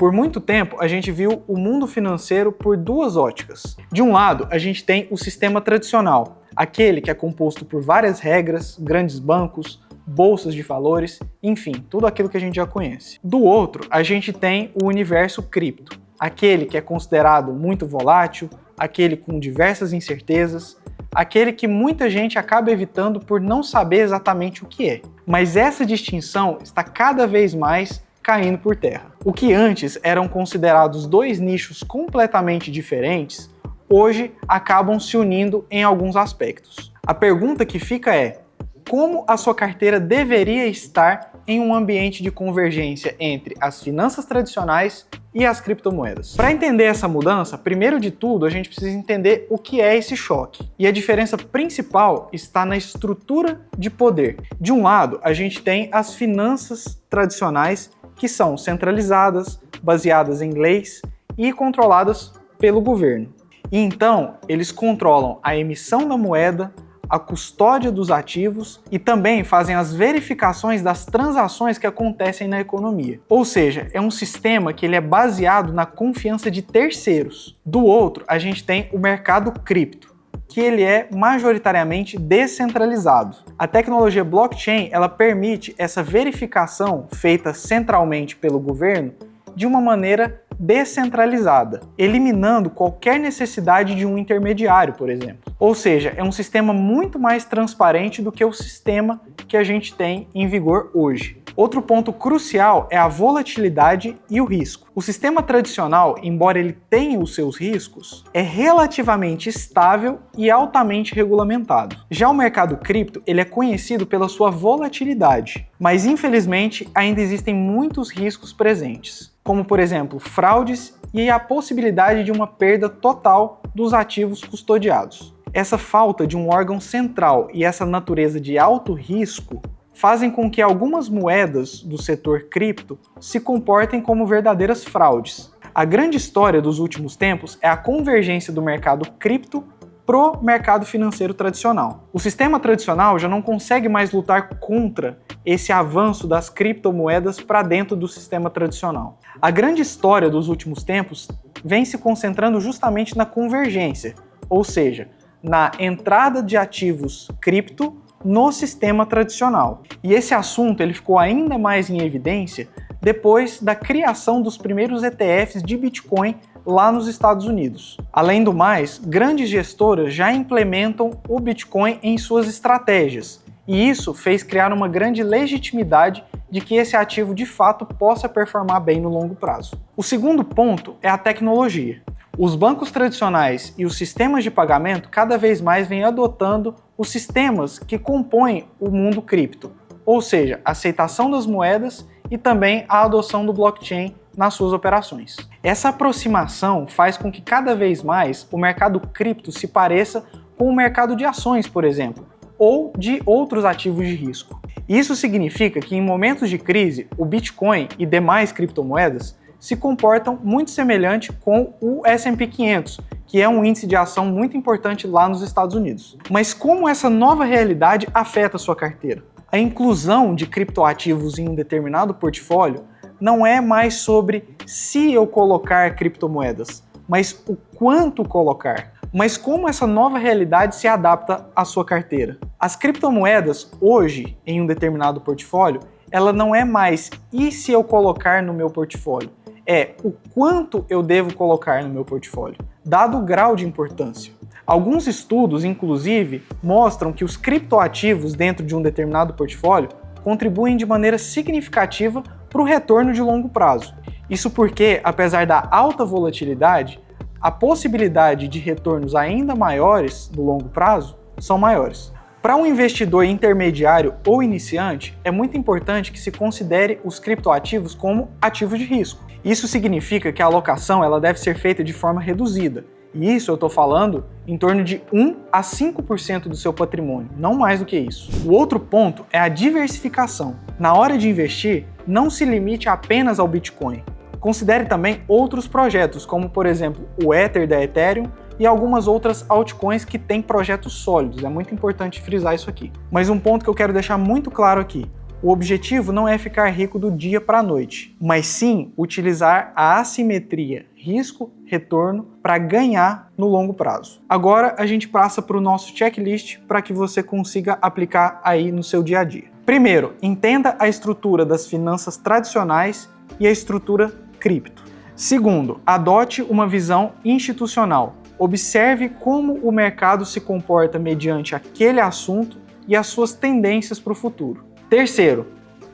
Por muito tempo, a gente viu o mundo financeiro por duas óticas. De um lado, a gente tem o sistema tradicional, aquele que é composto por várias regras, grandes bancos, bolsas de valores, enfim, tudo aquilo que a gente já conhece. Do outro, a gente tem o universo cripto, aquele que é considerado muito volátil, aquele com diversas incertezas, aquele que muita gente acaba evitando por não saber exatamente o que é. Mas essa distinção está cada vez mais caindo por terra. O que antes eram considerados dois nichos completamente diferentes, hoje acabam se unindo em alguns aspectos. A pergunta que fica é: como a sua carteira deveria estar em um ambiente de convergência entre as finanças tradicionais e as criptomoedas? Para entender essa mudança, primeiro de tudo, a gente precisa entender o que é esse choque. E a diferença principal está na estrutura de poder. De um lado, a gente tem as finanças tradicionais, que são centralizadas, baseadas em leis e controladas pelo governo. E então, eles controlam a emissão da moeda, a custódia dos ativos e também fazem as verificações das transações que acontecem na economia. Ou seja, é um sistema que ele é baseado na confiança de terceiros. Do outro, a gente tem o mercado cripto, que ele é majoritariamente descentralizado. A tecnologia blockchain, ela permite essa verificação feita centralmente pelo governo de uma maneira descentralizada, eliminando qualquer necessidade de um intermediário, por exemplo. Ou seja, é um sistema muito mais transparente do que o sistema que a gente tem em vigor hoje. Outro ponto crucial é a volatilidade e o risco. O sistema tradicional, embora ele tenha os seus riscos, é relativamente estável e altamente regulamentado. Já o mercado cripto, ele é conhecido pela sua volatilidade, mas infelizmente ainda existem muitos riscos presentes, como por exemplo, fraudes e a possibilidade de uma perda total dos ativos custodiados. Essa falta de um órgão central e essa natureza de alto risco fazem com que algumas moedas do setor cripto se comportem como verdadeiras fraudes. A grande história dos últimos tempos é a convergência do mercado cripto pro mercado financeiro tradicional. O sistema tradicional já não consegue mais lutar contra esse avanço das criptomoedas para dentro do sistema tradicional. A grande história dos últimos tempos vem se concentrando justamente na convergência, ou seja, na entrada de ativos cripto no sistema tradicional. E esse assunto ele ficou ainda mais em evidência depois da criação dos primeiros ETFs de Bitcoin lá nos Estados Unidos. Além do mais, grandes gestoras já implementam o Bitcoin em suas estratégias, e isso fez criar uma grande legitimidade de que esse ativo de fato possa performar bem no longo prazo. O segundo ponto é a tecnologia. Os bancos tradicionais e os sistemas de pagamento cada vez mais vêm adotando os sistemas que compõem o mundo cripto, ou seja, a aceitação das moedas e também a adoção do blockchain nas suas operações. Essa aproximação faz com que cada vez mais o mercado cripto se pareça com o mercado de ações, por exemplo, ou de outros ativos de risco. Isso significa que em momentos de crise, o Bitcoin e demais criptomoedas se comportam muito semelhante com o S&P 500, que é um índice de ação muito importante lá nos Estados Unidos. Mas como essa nova realidade afeta a sua carteira? A inclusão de criptoativos em um determinado portfólio não é mais sobre se eu colocar criptomoedas, mas o quanto colocar. Mas como essa nova realidade se adapta à sua carteira? As criptomoedas, hoje, em um determinado portfólio, ela não é mais e se eu colocar no meu portfólio? É o quanto eu devo colocar no meu portfólio, dado o grau de importância. Alguns estudos, inclusive, mostram que os criptoativos dentro de um determinado portfólio contribuem de maneira significativa para o retorno de longo prazo. Isso porque, apesar da alta volatilidade, a possibilidade de retornos ainda maiores no longo prazo são maiores. Para um investidor intermediário ou iniciante, é muito importante que se considere os criptoativos como ativos de risco. Isso significa que a alocação ela deve ser feita de forma reduzida. E isso eu estou falando em torno de 1 a 5% do seu patrimônio, não mais do que isso. O outro ponto é a diversificação. Na hora de investir, não se limite apenas ao Bitcoin. Considere também outros projetos, como por exemplo o Ether da Ethereum e algumas outras altcoins que têm projetos sólidos. É muito importante frisar isso aqui. Mas um ponto que eu quero deixar muito claro aqui: O objetivo não é ficar rico do dia para a noite, mas sim utilizar a assimetria risco-retorno para ganhar no longo prazo. Agora a gente passa para o nosso checklist para que você consiga aplicar aí no seu dia a dia. Primeiro, entenda a estrutura das finanças tradicionais e a estrutura cripto. Segundo, adote uma visão institucional. Observe como o mercado se comporta mediante aquele assunto e as suas tendências para o futuro. Terceiro,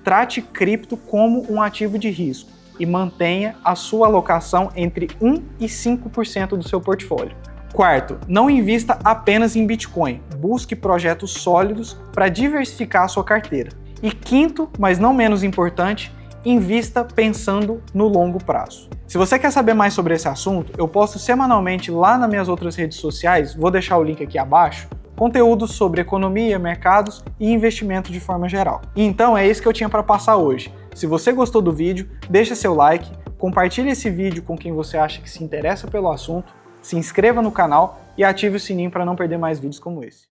trate cripto como um ativo de risco e mantenha a sua alocação entre 1% e 5% do seu portfólio. Quarto, não invista apenas em Bitcoin, busque projetos sólidos para diversificar a sua carteira. E quinto, mas não menos importante, invista pensando no longo prazo. Se você quer saber mais sobre esse assunto, eu posto semanalmente lá nas minhas outras redes sociais, vou deixar o link aqui abaixo, conteúdos sobre economia, mercados e investimento de forma geral. E então é isso que eu tinha para passar hoje. Se você gostou do vídeo, deixa seu like, compartilhe esse vídeo com quem você acha que se interessa pelo assunto, se inscreva no canal e ative o sininho para não perder mais vídeos como esse.